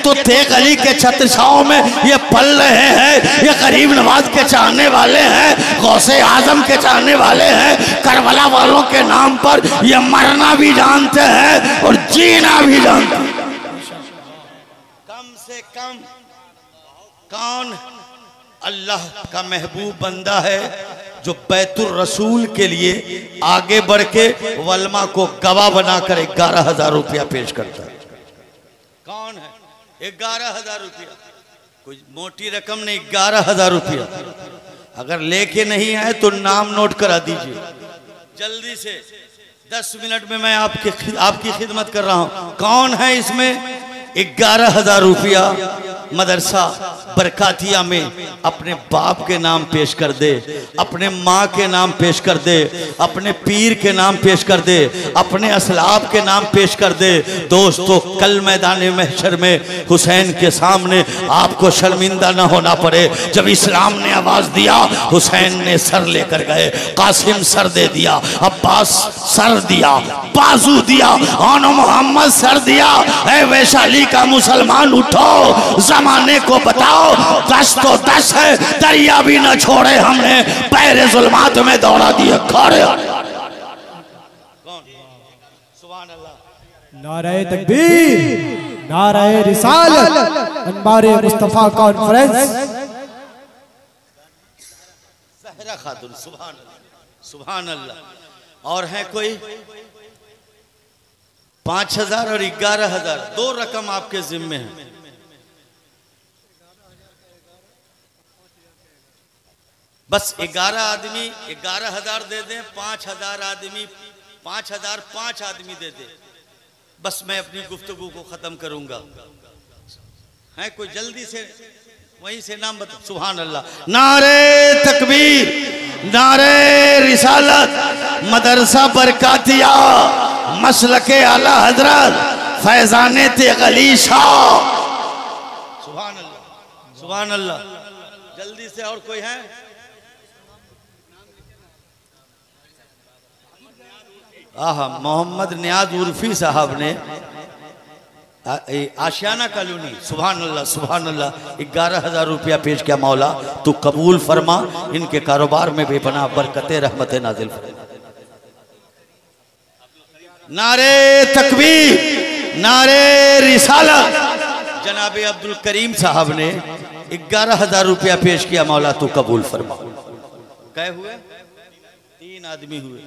तो तेग अली के छत्र छाओं में ये पल रहे हैं, ये गरीब नवाज के चाहने वाले हैं, गौसे आजम के चाहने वाले हैं। करबला वालों के नाम पर ये मरना भी जानते हैं और जीना भी जानते हैं। कम से कम कौन अल्लाह का महबूब बंदा है जो बैतुल रसूल के लिए आगे बढ़ के वलमा को गवाह बनाकर 11,000 रुपया पेश करता है? कौन है? 11,000 रुपया, कोई मोटी रकम नहीं, 11,000 रुपया। अगर लेके नहीं आए तो नाम नोट करा दीजिए जल्दी से। 10 मिनट में मैं आपकी खिदमत कर रहा हूं। कौन है इसमें? 11,000 रुपया मदरसा बरकातिया में अपने बाप के नाम पेश कर दे, अपने माँ के नाम पेश कर दे, अपने पीर के नाम पेश कर दे, अपने असलाब के नाम पेश कर दे। दोस्तों, कल मैदान महशर में हुसैन के सामने आपको शर्मिंदा न होना पड़े। जब इस्लाम ने आवाज दिया, हुसैन ने सर लेकर गए, कासिम सर दे दिया, अब्बास सर दिया, बाजू दिया, आनो मोहम्मद सर दिया। ऐ वैशाली का मुसलमान उठो, जमाने को बताओ, 10 तो 10 है, दरिया भी न छोड़े हमने, पैरे जुल्मात में दौड़ा दिए खड़े। सुभान अल्लाह। नारे तकबीर, नारे रिसालत, अनबारे मुस्तफा कॉन्फ्रेंस। ज़हरा खातून, सुभान अल्लाह, सुभान अल्लाह। और है कोई? 5,000 और 11,000, 2 रकम आपके जिम्मे हैं। बस 11 आदमी 11,000 दे दें, 5,000 आदमी 5,000 5 आदमी दे दे। बस मैं अपनी गुफ्तगू को खत्म करूंगा। है कोई जल्दी से वहीं से नाम बता। सुभान अल्लाह। नारे तकबीर, नारे रिसालत, मदरसा बरकातिया, मसलके आला हजरत, फैजाने तेग अली शाह। सुभान अल्लाह, सुभान अल्लाह। जल्दी से। और कोई है? आहा, मोहम्मद नियाज उर्फी साहब ने आशियाना कॉलोनी। सुभान अल्लाह, सुभान अल्लाह। 11,000 रुपया पेश किया। मौला तू कबूल फरमा, इनके कारोबार में बेपनाह बरकते रहमत नाजिल फरमा। नारे तकबीर, नारे रिसालत। जनाबे अब्दुल करीम साहब ने 11,000 रुपया पेश किया। मौला तू कबूल फरमा। कै हुए? 3 आदमी हुए।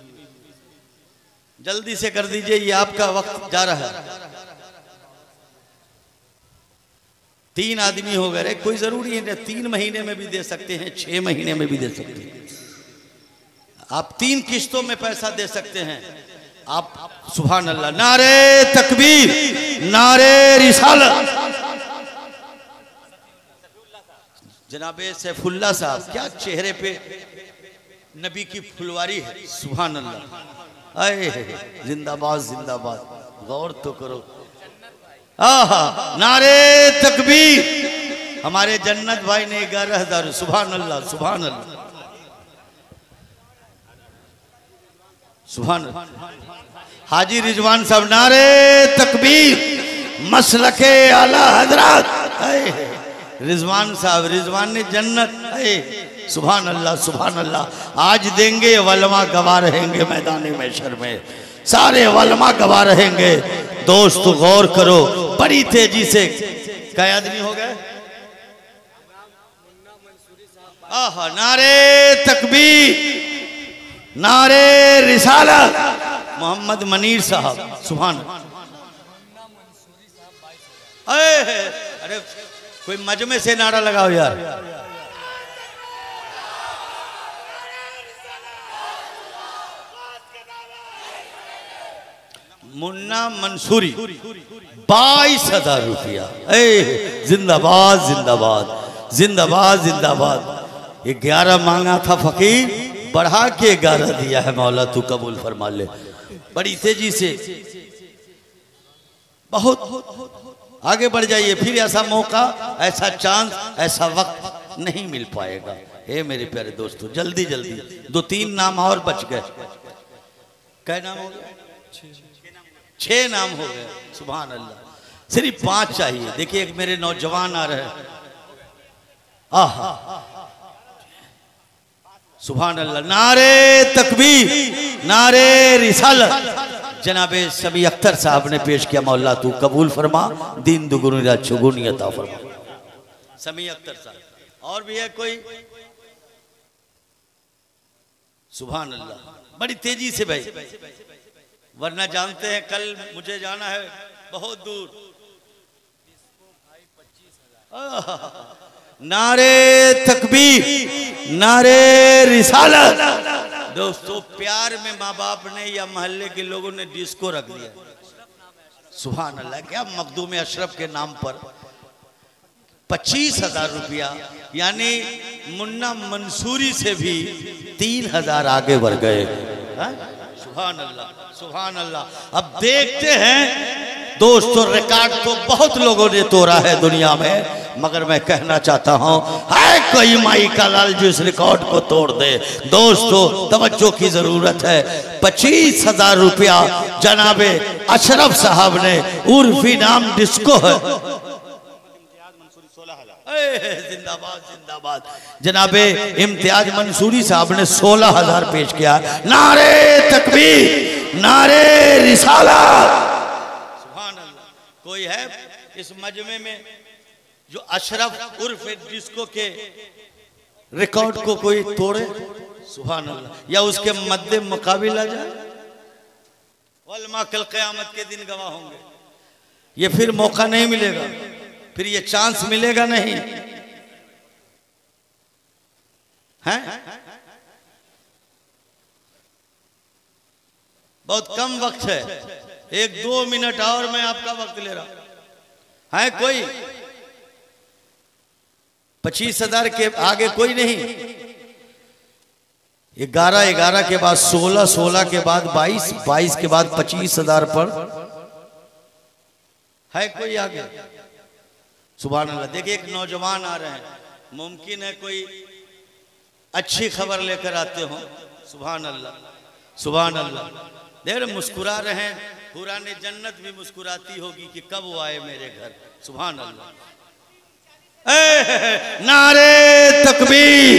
जल्दी से कर दीजिए, ये आपका वक्त जा रहा है। 3 आदमी हो गए। कोई जरूरी है 3 महीने में भी दे सकते हैं, 6 महीने में भी दे सकते हैं। आप 3 किस्तों में पैसा दे सकते हैं आप। सुभान अल्लाह। नारे तकबीर, नारे रिसालत। जनाबे सैफुल्लाह साहब, क्या चेहरे पे नबी की फुलवारी है। सुभान अल्लाह। आए जिंदाबाद, जिंदाबाद। गौर तो करो। आहा, नारे तकबीर। हमारे जन्नत भाई ने 11,000। सुभान अल्लाह, सुभान अल्लाह, सुभान अल्लाह। हाजी रिजवान साहब, नारे तकबीर, मसलके आला हजरत। रिजवान साहब, रिजवान ने जन्नत। सुभान अल्लाह, सुभान अल्लाह। आज देंगे, वलमा गवाह रहेंगे मैदान महशर में, सारे वलमा गवाह रहेंगे। दोस्त गौर करो, बड़ी तेजी से। कई आदमी हो गए? आहा, नारे तकबीर, नारे रिसालत। मोहम्मद मनीर साहब। सुभान। अरे कोई मजमे से नारा लगाओ यार। मुन्ना मंसूरी 22,000 रुपया। जिंदाबाद, जिंदाबाद, जिंदाबाद, जिंदाबाद। 11 मांगा था फकीर, बढ़ा के 11 दिया है। मौला तू कबूल फरमा ले। बड़ी तेजी से बहुत आगे बढ़ जाइए। फिर ऐसा मौका, ऐसा चांस, ऐसा वक्त नहीं मिल पाएगा। हे मेरे प्यारे दोस्तों, जल्दी जल्दी 2-3 नाम और बच गए। कै नाम हो गए? 6 नाम हो गए। सुभान अल्लाह। सिर्फ 5 चाहिए। देखिए एक मेरे नौजवान आ रहे हैं, आहा सुभान अल्लाह, नारे तकबीर, नारे रिसालत। जनाबे समी अख्तर साहब ने पेश किया, मौला तू कबूल फरमा, दीन दुगुनी रात चुगुनी अता फरमा। समी अख्तर साहब। और भी है कोई? सुभान अल्लाह, बड़ी तेजी से भाई, वरना जानते हैं कल मुझे जाना है बहुत दूर। नारे तकबीर, नारे रिसालत। दोस्तों प्यार में माँ बाप ने या मोहल्ले के लोगों ने डिस्को रख दिया। सुभान अल्लाह, क्या मखदूम अशरफ के नाम पर 25,000 रुपया, यानी मुन्ना मंसूरी से भी 3,000 आगे बढ़ गए। सुभान अल्लाह, सुभान अल्लाह। अब देखते हैं दोस्तों, रिकॉर्ड तो बहुत लोगों ने तोड़ा है दुनिया में, मगर मैं कहना चाहता हूं है कोई माई का लाल जो इस रिकॉर्ड को तोड़ दे। दोस्तों तवज्जो की जरूरत है। 25,000 रुपया जनाबे अशरफ साहब ने, उर्फी नाम डिस्को है, जिंदाबाद जिंदाबाद, जनाबे इम्तियाज मंसूरी साहब ने 16,000 पेश किया। नारे तकबीर, नारे रिसालत। सुभान अल्लाह। कोई है इस मजमे में जो अशरफ उर्फ डिस्को के रिकॉर्ड को कोई तोड़े? सुभान अल्लाह। या उसके मद्दे मुकाबिल आ जाए? वल्मा कल क़यामत के दिन गवाह होंगे। ये फिर मौका नहीं मिलेगा, फिर ये चांस मिलेगा नहीं है। बहुत कम वक्त है, 1-2 मिनट और मैं आपका वक्त ले रहा हूं। है कोई? 25,000 के आगे कोई नहीं। 11 के बाद 16 के बाद 22 के बाद 25,000 पर है कोई आगे? सुभान अल्लाह। देखिए एक नौजवान आ रहे हैं, मुमकिन है कोई अच्छी खबर लेकर आते हो। सुभान अल्लाह, सुभान अल्लाह। देख रहे मुस्कुरा रहे हैं, पुरानी जन्नत भी मुस्कुराती होगी कि कब वो आए मेरे घर। सुभान अल्लाह। नारे तकबीर,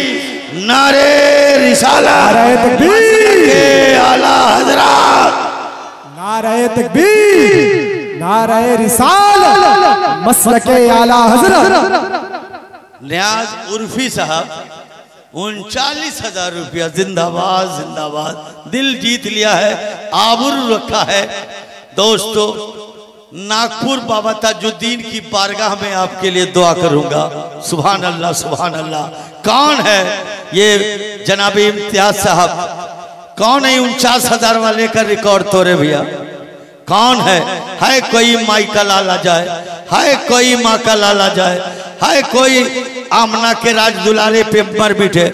नारे रिसालत, नारे तकबीर, आला हजरत, नारे तकबीर, नारे रिसालत, मसलके आला हजरत। नियाज उर्फी साहब 39,000 रुपया। जिंदाबाद जिंदाबाद, दिल जीत लिया है, आबरू रखा है। दोस्तों नागपुर बाबा ताजुद्दीन की बारगाह में आपके लिए दुआ करूंगा। सुभान अल्लाह, सुभान अल्लाह। कौन है ये जनाब इम्तियाज साहब? कौन है 49,000 वाले का रिकॉर्ड तोड़े भैया? कौन है? कोई माई का लाला जाए, है कोई माँ का लाला जाए, है कोई आमना के राज दुलारे पे मर बिठे।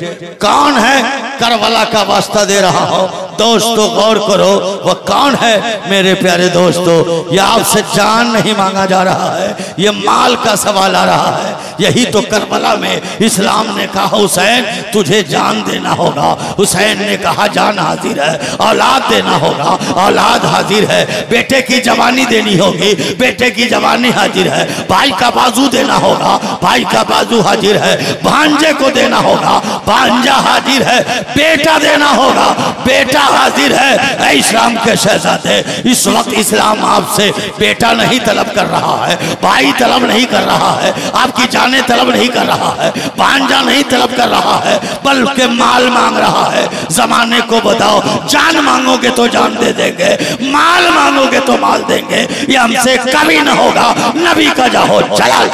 कौन है? करबला का वास्ता दे रहा हो दोस्तों, गौर करो वो कौन है मेरे प्यारे दोस्तों। ये आपसे जान नहीं मांगा जा रहा है, ये माल का सवाल आ रहा है। यही तो करबला में इस्लाम ने कहा हुसैन तुझे जान देना होगा। हुसैन ने कहा जान हाजिर है, औलाद देना होगा, औलाद हाजिर है। बेटे की जवानी देनी होगी, बेटे की जवानी हाजिर है। भाई का बाजू देना होगा, भाई का बाजू हाजिर है। भांजे को देना होगा, भांजा हाजिर है। बेटा देना होगा, बेटा हाजिर है। ऐ इस्लाम के शहजादे, इस वक्त इस्लाम आपसे बेटा नहीं तलब कर रहा है, भाई तलब नहीं कर रहा है, आपकी जाने तलब नहीं कर रहा है, भांजा नहीं तलब कर रहा है, बल्कि माल मांग रहा है। जमाने को बताओ, जान मांगोगे तो जान दे देंगे, माल मांगोगे तो माल देंगे। ये हमसे कभी न होगा। नबी का जाहो जलाल।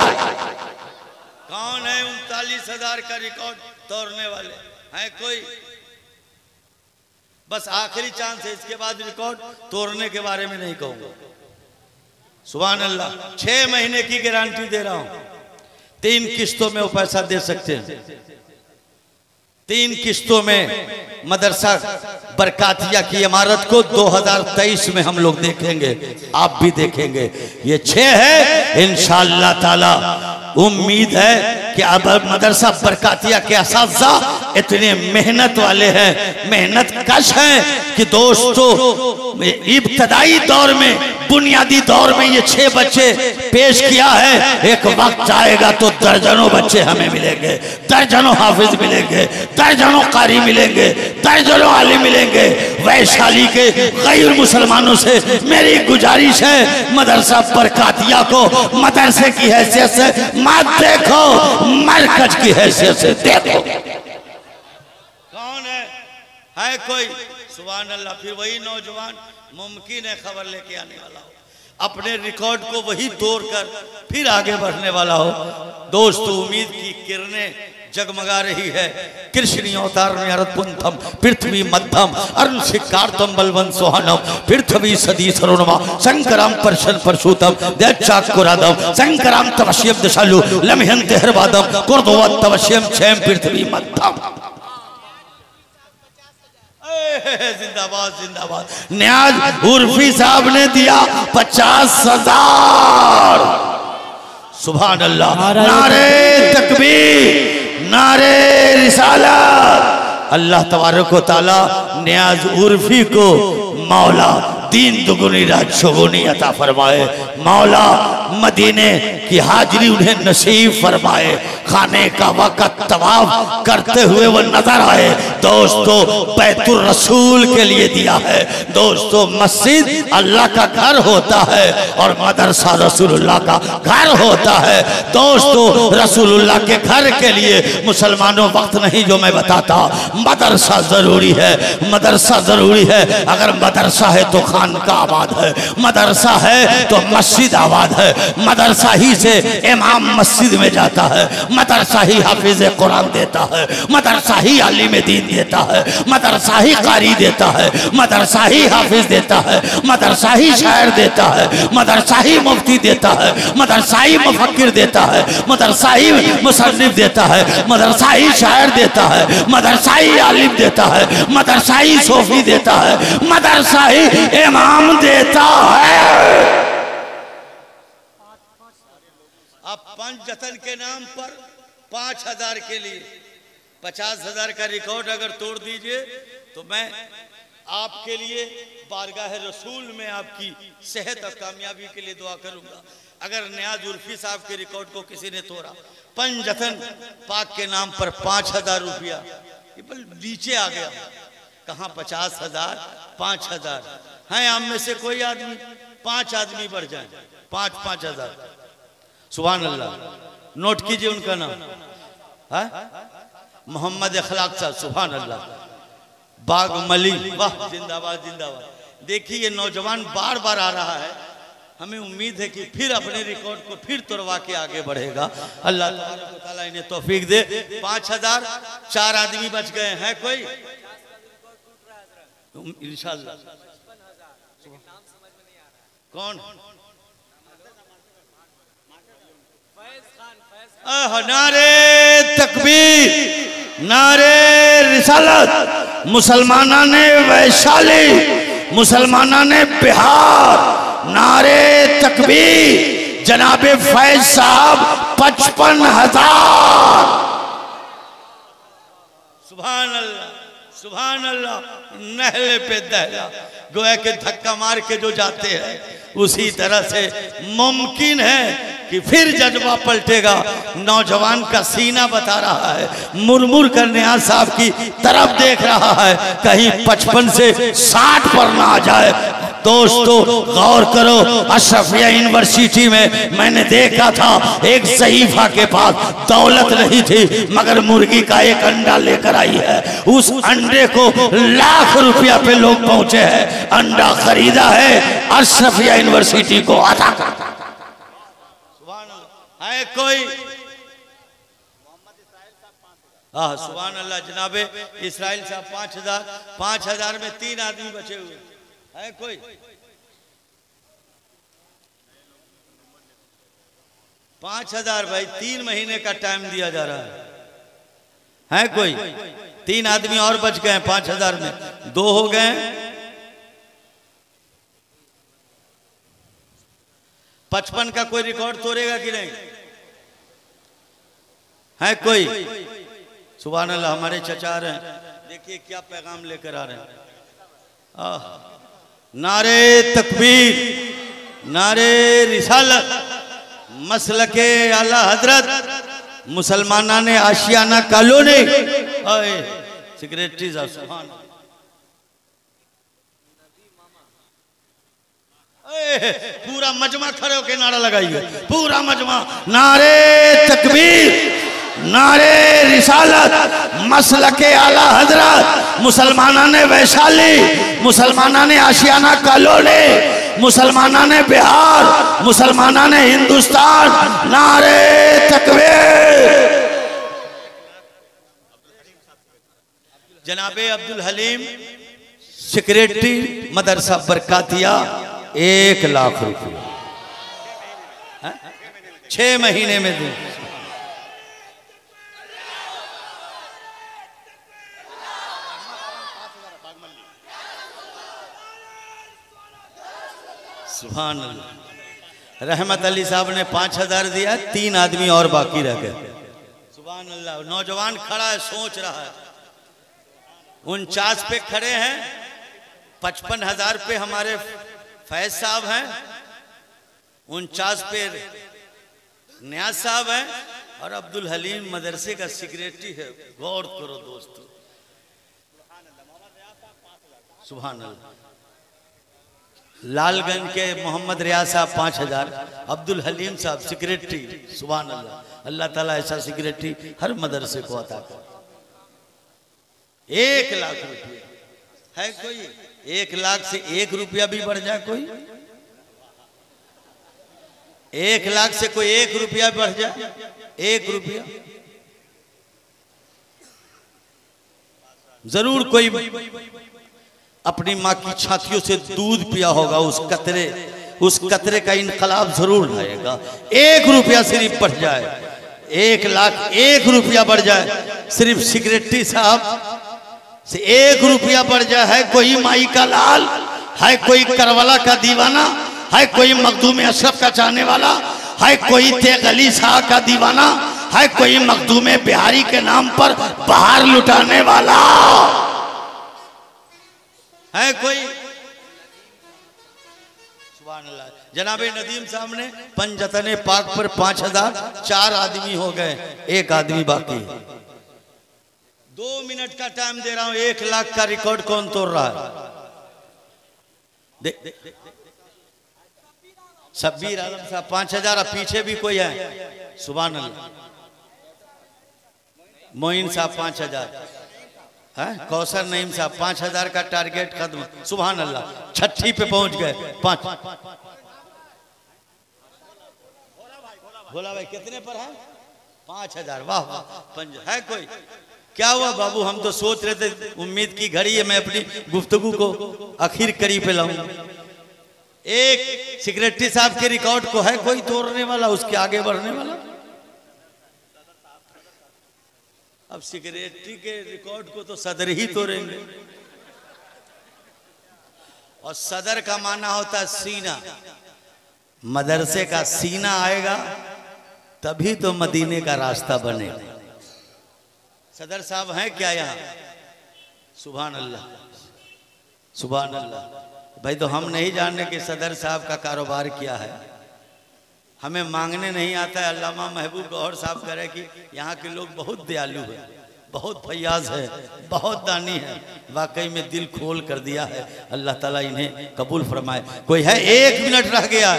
कौन है 39,000 का रिकॉर्ड तोड़ने वाले? है कोई? बस आखिरी चांस है, इसके बाद रिकॉर्ड तोड़ने के बारे में नहीं कहूंगा। सुभान अल्लाह। 6 महीने की गारंटी दे रहा हूं, 3 किस्तों में वो पैसा दे सकते हैं। 3 किस्तों में मदरसा बरकातिया की इमारत को 2023 में हम लोग देखेंगे, आप भी देखेंगे। ये 6 है, इंशाअल्लाह ताला उम्मीद है कि अब मदरसा बरकातिया के असातिज़ा इतने मेहनत वाले हैं, मेहनत कश हैं कि दोस्तों इब्तदाई दौर में, बुनियादी दौर में ये 6 बच्चे पेश किया है। एक वक्त आएगा तो दर्जनों बच्चे हमें मिलेंगे, दर्जनों हाफिज मिलेंगे, दर्जनों कारी मिलेंगे, दर्जनों आलिम मिलेंगे। वैशाली के गैर मुसलमानों से मेरी गुजारिश है, मदरसा बरकातिया को मदरसे की हैसियत से मत देखो, मरकज की हैसियत से देखो। कौन है कोई? सुभान अल्लाह। फिर वही नौजवान मुमकिन है खबर लेके आने वाला हो, अपने रिकॉर्ड को वही तोड़कर फिर आगे बढ़ने वाला हो। दोस्तों उम्मीद की किरणें जगमगा रही है। कृष्ण अवतार में अरपुंथम पृथ्वी मध्यम अरुण शिकारतम बलवंत सोहनम पृथ्वी सदी सरुणमा शंकराम परशन परशुतम दैचाकुरादम शंकराम तवश्यम दशालु लमहंत हरवादम कुर्दवत तवश्यम छेम पृथ्वी मध्यम। जिंदाबाद जिंदाबाद। न्याज उर्फी साहब ने दिया 50,000। सुभान अल्लाह। नारे तकबीर, नारे रिसालत। अल्लाह तबारक व तआला न्याज उर्फी को मौला दीन दुगुनी रात चौगुनी अता फरमाए। मौला मदीने की हाजिरी उन्हें नसीब फरमाए। खाने का वक़्त तवाफ करते हुए वो नजर आए। दोस्तों बैतुल रसूल के लिए दिया है। दोस्तों मस्जिद अल्लाह का घर होता है और मदरसा रसूलुल्लाह का घर होता है। दोस्तों रसूलुल्लाह के घर के लिए मुसलमानों वक्त नहीं जो मैं बताता, मदरसा जरूरी है, मदरसा जरूरी है। अगर मदरसा है तो खानका आबाद है, मदरसा है तो मस्जिद आबाद है। मदरसा ही से इमाम मस्जिद में जाता है, मदरसा ही हाफिज कुरान देता है, मदरसा ही आलिम दीन देता है, मदरसा ही कारी देता है, मदरसा ही हाफिज देता है, मदरसा ही शायर देता है, मदरसा ही मुफ्ती देता है, मदरसा ही मुफक्किर देता है, मदरसा ही मुसन्निफ देता है, मदरसा ही शायर देता है, मदरसा ही आलिम देता है, मदरसा ही सूफी देता है, मदरसा ही इमाम देता है। आप पंचजतन के नाम पर 5,000 के लिए 50,000 का रिकॉर्ड अगर तोड़ दीजिए तो मैं आपके लिए बारगाह रसूल में आपकी सेहत और कामयाबी के लिए दुआ करूंगा। अगर न्याज उर्फी साहब के रिकॉर्ड को किसी ने तोड़ा, पंचजतन पाक के नाम पर 5,000 रुपया नीचे आ गया। कहाँ 50,000 5,000 हैं? आप में से कोई आदमी 5 आदमी बढ़ जाए, 5,000। सुभान अल्लाह। नोट कीजिए उनका नाम है मोहम्मद अखलाक साहब। सुभान अल्लाह। बागमली, वाह जिंदाबाद जिंदाबाद। देखिए ये नौजवान बार बार आ रहा है, हमें उम्मीद है कि फिर अपने रिकॉर्ड को फिर तोड़वा के आगे बढ़ेगा। अल्लाह ताला इन्हें तौफीक दे। 5,000 4 आदमी बच गए हैं। कोई इंशाअल्लाह कौन? नारे तकबीर, नारे रिसालत। मुसलमाना ने वैशाली, मुसलमाना ने बिहार, नारे तकबीर। जनाबे फैज साहब 55,000। सुभान अल्लाह सुभान अल्लाह। नहले पे दहला, गोया के धक्का मार के जो जाते हैं उसी तरह से मुमकिन है कि फिर जज्बा पलटेगा। नौजवान का सीना बता रहा है, मुरमुर कर न्याज साहब की तरफ देख रहा है, कहीं 55 से 60 पर ना आ जाए। दोस्तों गौर करो, अशरफिया यूनिवर्सिटी में मैंने देखा था एक ज़ईफा के पास दौलत नहीं थी मगर मुर्गी का एक अंडा लेकर आई है। उस अंडे को लाख रुपया पे लोग पहुंचे हैं। अंडा खरीदा है, अशरफिया यूनिवर्सिटी को अता करता है। कोई सुभान अल्लाह। जनाबे इस्राइल साहब 5,000 में 3 आदमी बचे हुए है। कोई 5,000 भाई 3 महीने का टाइम दिया जा रहा है। कोई 3 आदमी और बच गए 5,000 में, 2 हो गए। 55 का कोई रिकॉर्ड तोड़ेगा कि नहीं है? कोई सुभान अल्लाह। हमारे चचा रहे हैं, देखिए क्या पैगाम लेकर आ रहे हैं। नारे तकबीर, नारे रिसालत, मसलके आला हजरत मुसलमाना ने आशियाना कॉलोनी सेक्रेटरी साहब सुभान पूरा मजमा खड़े होकर नारा लगाइए, पूरा मजमा। नारे तकबीर, नारे रिसालत, मसलके आला हजरत मुसलमाना ने वैशाली, मुसलमाना ने आशियाना कॉलोनी, मुसलमाना ने बिहार, मुसलमाना ने हिंदुस्तान। नारे तकबीर। जनाबे अब्दुल हलीम सेक्रेटरी मदरसा बरकातिया 1 लाख रुपये 6 महीने में दूं। सुभान अल्लाह। रहमत अली साहब ने 5000 दिया, 3 आदमी और बाकी रह गए। सुभान अल्लाह। नौजवान खड़ा है, सोच रहा है। 49 पे खड़े हैं, 55,000 पे हमारे फैज साहब हैं, 49 पे न्याज साहब हैं और अब्दुल हलीम मदरसे का सेक्रेटरी है। गौर करो दोस्तों, सुभान अल्लाह। लालगंज के मोहम्मद रियाज साहब 5000, अब्दुल हलीम साहब सेक्रेटरी। सुभान अल्लाह। अल्लाह ताला ऐसा सेक्रेटरी हर मदरसे को अता करे। 1 लाख रुपये है कोई? 1 लाख से 1 रुपया भी बढ़ जाए कोई? 1 लाख से कोई 1 रुपया बढ़ जाए? 1 रुपया जरूर कोई अपनी माँ की छातियों से दूध पिया होगा, उस कतरे का इनकलाब जरूर लाएगा। 1 रुपया सिर्फ बढ़ जाए, 1 लाख 1 रुपया बढ़ जाए, सिर्फ सेक्रेटरी साहब से 1 रुपया बढ़ जाए। है कोई माई का लाल, है कोई करबला का दीवाना, है कोई मखदूम अशरफ का चाहने वाला, है कोई तेग अली शाह का दीवाना, है कोई मखदूम बिहारी के नाम पर बाहर लुटाने वाला, है कोई? सुभान अल्लाह। जनाबे नदीम साहब ने पंजतने पाक पर 5000, 4 आदमी हो गए, 1 आदमी बाकी। 2 मिनट का टाइम दे रहा हूं। 1 लाख का रिकॉर्ड कौन तोड़ रहा है? शब्बीर आलम साहब 5000, पीछे भी कोई है? सुभान अल्लाह। मोइन साहब 5000, कौसर नईम साहब 5000 का टारगेट खत्म। सुभान अल्लाह। 6 पे पहुंच गए। 5 भोला भाई कितने पर है? 5000। वाह वाह। है कोई? क्या हुआ बाबू? हम तो सोच रहे थे, उम्मीद की घड़ी है, मैं अपनी गुफ्तगू को आखिर करीब पे लाऊं। एक सेक्रेटरी साहब के रिकॉर्ड को है कोई तोड़ने वाला, उसके आगे बढ़ने वाला? अब सेक्रेटरी के रिकॉर्ड को तो सदर ही तोड़ेंगे, और सदर का माना होता है सीना। मदरसे का सीना आएगा तभी तो मदीने का रास्ता बनेगा। सदर साहब हैं क्या यहाँ? सुभान अल्लाह, सुभान अल्लाह। भाई तो हम नहीं जानने कि सदर साहब का कारोबार क्या है, हमें मांगने नहीं आता है। अल्लामा महबूब गौहर साहब कह रहे कि यहाँ के लोग बहुत दयालु हैं, बहुत फैयाज है, बहुत दानी है। वाकई में दिल खोल कर दिया है। अल्लाह ताला इन्हें कबूल फरमाए। कोई है? 1 मिनट रह गया।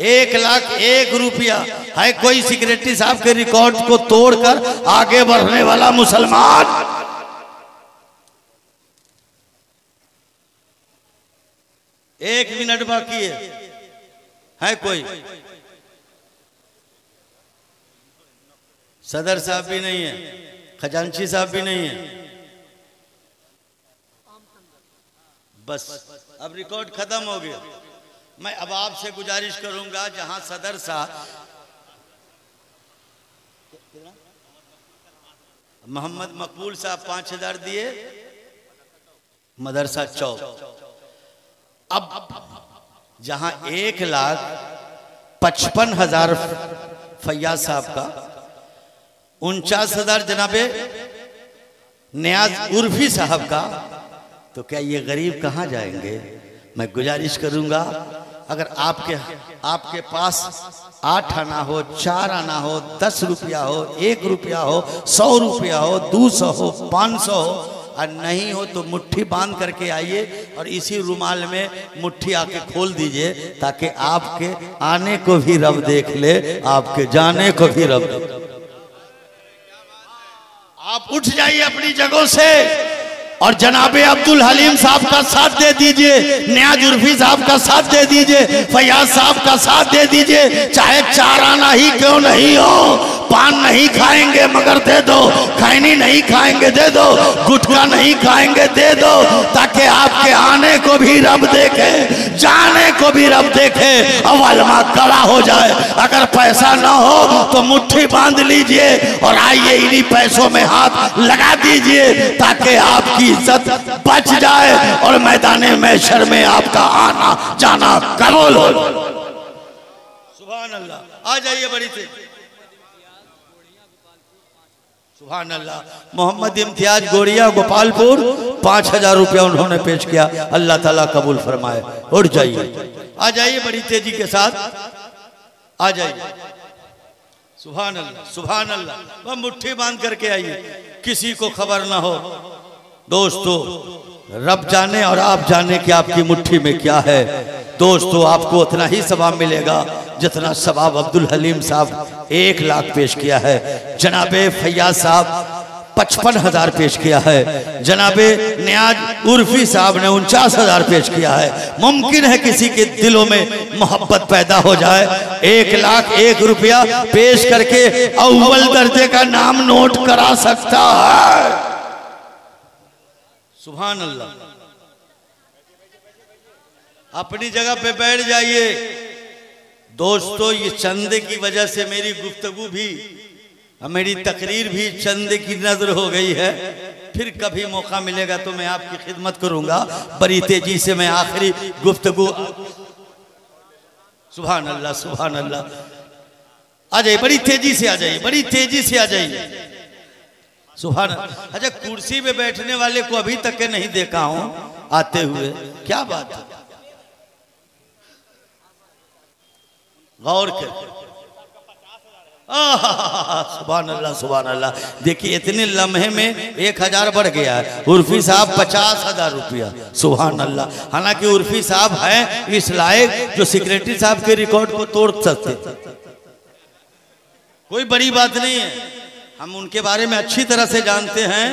1 लाख 1 रुपया है कोई सेक्रेटरी साहब के रिकॉर्ड को तोड़कर आगे बढ़ने वाला मुसलमान? एक मिनट बाकी है कोई? सदर साहब भी नहीं है, खजांची साहब भी नहीं है। बस अब रिकॉर्ड खत्म हो गया। मैं अब आपसे गुजारिश करूंगा, जहां सदर साहब मोहम्मद मकबूल साहब 5000 दिए, मदरसा चौक। अब जहां 1,55,000 फैयाज साहब का, 49,000 जनाबे नियाज उर्फी साहब का, तो क्या ये गरीब कहाँ जाएंगे? मैं गुजारिश करूंगा अगर आपके पास 8 आना हो, 4 आना हो, 10 रुपया हो, 1 रुपया हो, 100 रुपया हो, 200 हो, 500 हो, और नहीं हो तो मुट्ठी बांध करके आइए और इसी रुमाल में मुट्ठी आके खोल दीजिए, ताकि आपके आने को भी रब देख ले, आपके जाने को भी रब देख ले। आप उठ जाइए अपनी जगहों से और जनाबे अब्दुल हलीम साहब का साथ दे दीजिए, नियाज उर्फी साहब का साथ दे दीजिए, फैयाज साहब का साथ दे दीजिए। चाहे 4 आना ही क्यों नहीं हो, पान नहीं खाएंगे मगर दे दो, खैनी नहीं खाएंगे दे दो, गुटखा नहीं खाएंगे दे दो, ताकि आपके आने को भी रब देखे, जाने को भी रब देखे, अवलमा कड़ा हो जाए। अगर पैसा ना हो तो मुट्ठी बांध लीजिए और आइए इन्हीं पैसों में हाथ लगा दीजिए, ताकि आपकी इज्जत बच जाए और मैदाने महशर में आपका आना जाना कबूल हो। सुभान अल्लाह। आ जाइए बड़ी तेज। सुभान अल्लाह। मोहम्मद इम्तियाज गोड़िया गोपालपुर 5000 रुपया उन्होंने पेश किया, अल्लाह ताला कबूल फरमाए। उठ जाइए, आ जाइए बड़ी तेजी के साथ, आ जाइए। सुभान अल्लाह, सुभान अल्लाह। वह मुट्ठी बांध करके आइए, किसी को खबर ना हो। दोस्तों, रब जाने और आप जाने कि आपकी मुट्ठी में क्या है। दोस्तों, आपको उतना ही सवाब मिलेगा जितना सवाब अब्दुल हलीम साहब 1 लाख पेश किया है, जनाबे फैयाज साहब 55,000 पेश किया है, जनाबे नियाज उर्फी साहब ने 49,000 पेश किया है। मुमकिन है किसी के दिलों में मोहब्बत पैदा हो जाए, 1 लाख 1 रुपया पेश करके अव्वल दर्जे का नाम नोट करा सकता है। सुभान अल्लाह। अपनी जगह पे बैठ जाइए। दोस्तों, ये चंदे की वजह से मेरी गुफ्तगू भी, मेरी तकरीर भी चंदे की नजर हो गई है। फिर कभी मौका मिलेगा तो मैं आपकी खिदमत करूंगा। बड़ी तेजी से मैं आखिरी गुफ्तगू। सुभान अल्लाह, सुभान अल्लाह। आ जाइए, बड़ी तेजी से आ जाइए, बड़ी तेजी से आ जाइए। सुभान। अच्छा, कुर्सी पे बैठने वाले को अभी तक के नहीं देखा हूं आते हुए, क्या बात है? गौर कर। सुभान अल्लाह, सुभान अल्लाह। देखिए, इतने लम्हे में 1000 बढ़ गया है। उर्फी साहब 50,000 रुपया। सुभान अल्लाह। हालांकि उर्फी साहब हैं इस लायक जो सेक्रेटरी साहब के रिकॉर्ड को तोड़ सकते, कोई बड़ी बात नहीं है। हम उनके बारे में अच्छी तरह से जानते हैं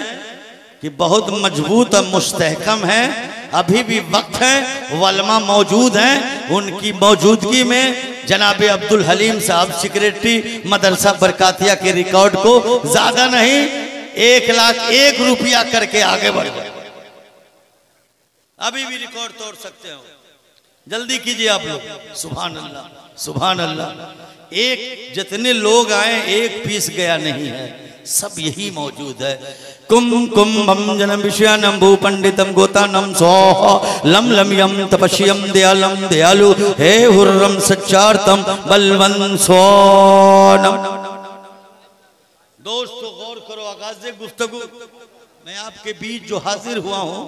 कि बहुत मजबूत और मुस्तहकम है। अभी भी वक्त है, वलमा मौजूद हैं। उनकी मौजूदगी में जनाबे अब्दुल हलीम साहब सेक्रेटरी मदरसा बरकातिया के रिकॉर्ड को ज्यादा नहीं 1 लाख 1 रुपया करके आगे बढ़ गए। अभी भी रिकॉर्ड तोड़ सकते हो, जल्दी कीजिए आप लोग। सुभान अल्लाह, सुभान अल्लाह। एक जितने लोग आए, एक पीस गया नहीं है, सब यही मौजूद है। कुम कुंभम जनम विषयानम भू पंडितम गोतानम सौह लम लम यम तपस्यम दयालम दयालु हे हुर्रम सच्चार्तम बलवन् सोनम। दोस्तों, गौर करो, आगाज़े गुफ्तगू मैं आपके बीच जो हाजिर हुआ हूँ,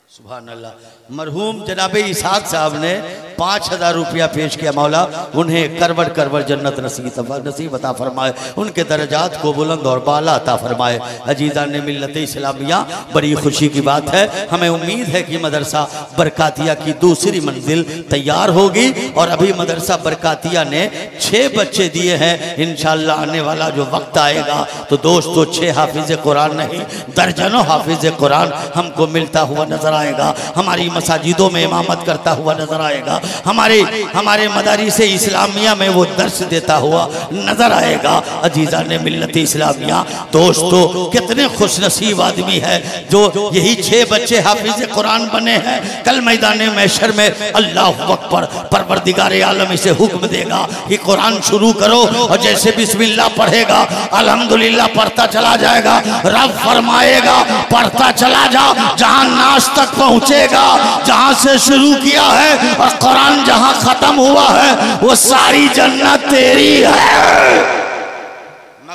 सुभान अल्लाह। मरहूम जनाबे इसाक साहब ने 5000 रुपया पेश किया। मौला उन्हें करवट करवट जन्नत नसीब अता फरमाए, उनके दर्जात को बुलंद और बाला अता फरमाए। अजीज़ा ने मिल्लत इस्लामिया, बड़ी खुशी की बात है, हमें उम्मीद है कि मदरसा बरकातिया की दूसरी मंजिल तैयार होगी। और अभी मदरसा बरकातिया ने 6 बच्चे दिए हैं। इंशाअल्लाह आने वाला जो वक्त आएगा तो दोस्तों 6 हाफिज कुरान नहीं, दर्जनों हाफिज कुरान हमको मिलता हुआ नजर आएगा। हमारी मसाजिदों में इमामत करता हुआ नजर आएगा। हमारे मदारिस इस्लामिया में वो दर्स देता हुआ नजर आएगा। अजीज़ा ने मिल्लत इस्लामिया, दोस्तों कितने खुशनसीब आदमी है जो यही 6 बच्चे हाफिज कुरान बने हैं। कल मैदान महशर में अल्लाह अकबर, परवरदिगार आलम इसे हुक्म देगा कि कुरान शुरू करो, और जैसे बिस्मिल्लाह पढ़ेगा अल्हम्दुलिल्लाह पढ़ता चला जाएगा। रब फरमाएगा पढ़ता चला जा, जहां नाश तक पहुंचेगा, जहां से शुरू किया है, और कुरान जहां खत्म हुआ है वो सारी जन्नत तेरी है।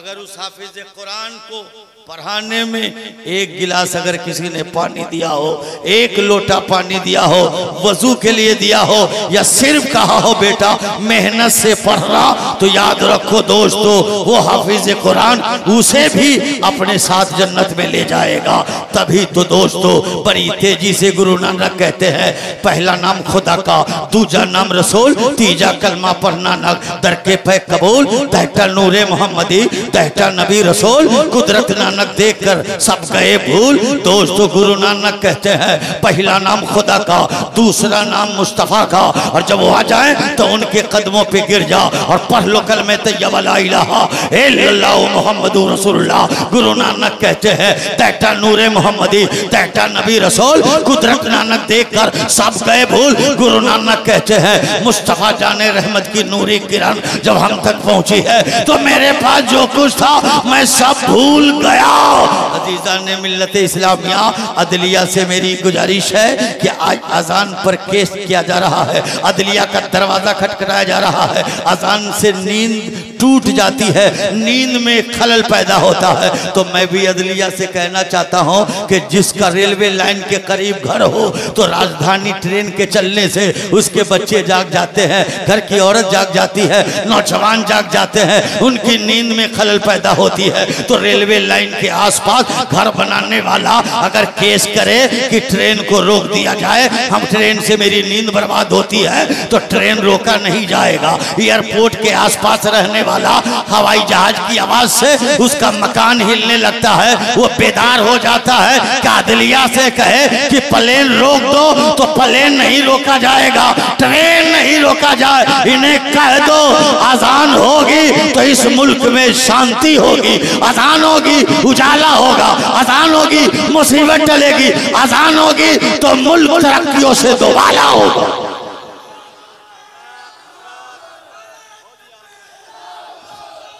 मगर उस हाफिज कुरान को पढ़ाने में एक गिलास अगर किसी ने पानी दिया हो, एक लोटा पानी दिया हो, वजू के लिए दिया हो, या सिर्फ कहा हो बेटा मेहनत से पढ़ना, तो याद रखो दोस्तों वो हाफिज कुरान उसे भी अपने साथ जन्नत में ले जाएगा। तभी तो दोस्तों बड़ी तेजी से गुरु नानक कहते हैं पहला नाम खुदा का, दूजा नाम रसूल, तीजा कलमा पढ़ना नक दर के पे कबूल, तहटा नूरे मोहम्मदी, तहटा नबी रसूल, कुदरत नानक देखकर सब गए भूल। दोस्तों गुरु नानक कहते हैं पहला नाम खुदा का, दूसरा नाम मुस्तफा का, और जब वो आ जाए तो उनके कदमों पे गिर जा और पढ़ लो कलमे तैयबा ला इलाहा इल्लल्लाह मुहम्मदुर रसूलुल्लाह। गुरु नानक कहते हैं तहटा नूरे मोहम्मदी, तहटा नबी रसूल, कुदरत नानक देखकर सब गए भूल। गुरु नानक कहते हैं मुस्तफा जाने रहमत की नूरी किरण जब हम तक पहुंची है तो मेरे पास जो कुछ था मैं सब भूल गया। अजीजा ने मिल्लत इस्लामिया अदलिया से मेरी गुजारिश है कि आज अजान पर केस किया जा रहा है, अदलिया का दरवाजा खटखटाया जा रहा है, अजान से नींद टूट जाती है, नींद में खलल पैदा होता है। तो मैं भी अदलिया से कहना चाहता हूं कि जिसका रेलवे लाइन के करीब घर हो तो राजधानी ट्रेन के चलने से उसके बच्चे जाग जाते हैं, घर की औरत जाग जाती है, नौजवान जाग जाते हैं, उनकी नींद में खलल पैदा होती है। तो रेलवे लाइन के आसपास घर बनाने वाला अगर केस करे कि ट्रेन को रोक दिया जाए, हम ट्रेन से मेरी नींद बर्बाद होती है, तो ट्रेन रोका नहीं जाएगा। एयरपोर्ट के आसपास रहने वाला हवाई जहाज की आवाज से उसका मकान हिलने लगता है, वो बेदार हो जाता है। क्या अदलिया से कहे कि प्लेन रोक दो तो प्लेन नहीं रोका जाएगा, ट्रेन नहीं रोका जाए। इन्हें कह दो अजान होगी तो इस मुल्क में शांति होगी, अजान होगी उजाला होगा, अजान होगी मुसीबत टलेगी, अजान होगी तो मुल्क तरक्कियों से दोबारा होगा।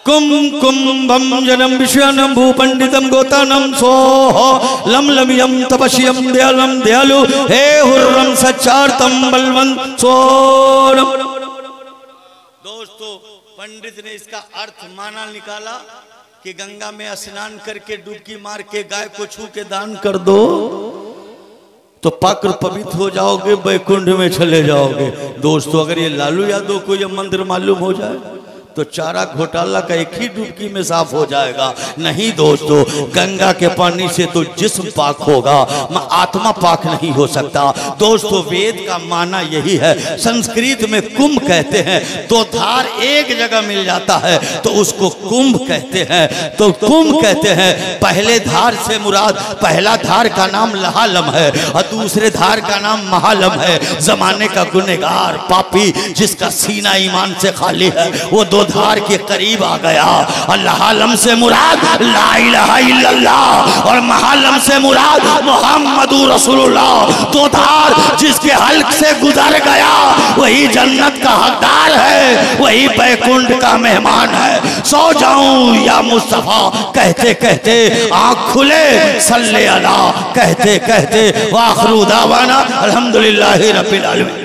कुम कुंभम जनम विश्वनम भूपंडितम गोतानम सोहो लम लमियम तपस्यम दयालम दयालु हे हुर्रम सच्चार्तम बलवंत सोरम। दोस्तों पंडित ने इसका अर्थ माना निकाला कि गंगा में स्नान करके डुबकी मार के गाय को छू के दान कर दो तो पाक पवित्र हो जाओगे, बैकुंठ में चले जाओगे। दोस्तों अगर ये लालू यादव को ये मंत्र मालूम हो जाए तो चारा घोटाला का एक ही डुबकी में साफ हो जाएगा। नहीं दोस्तों गंगा के पानी से तो जिस्म पाक होगा, आत्मा पाक नहीं हो सकता। दोस्तों वेद का माना यही है, संस्कृत में कुंभ कहते हैं, दो धार एक जगह मिल जाता है तो उसको कुंभ कहते हैं। तो कुंभ कहते हैं पहले धार से मुराद, पहला धार का नाम लहालम है और दूसरे धार का नाम महालम है। जमाने का गुनहगार पापी जिसका सीना ईमान से खाली है वो दो धार के करीब आ गया। अल्लाह आलम से मुराद ला इलाहा इल्लल्लाह और महालम से मुराद मुहम्मदुर रसूलुल्लाह। दो धार जिसके हल्क से गुजर गया वही जन्नत का हकदार है, वही बैकुंठ का मेहमान है। सो जाऊं या मुस्तफा कहते कहते आँख खुले, सल्ले अला कहते कहते वाखिरु दावाना अल्हम्दुलिल्लाहि रब्बिल आलमीन।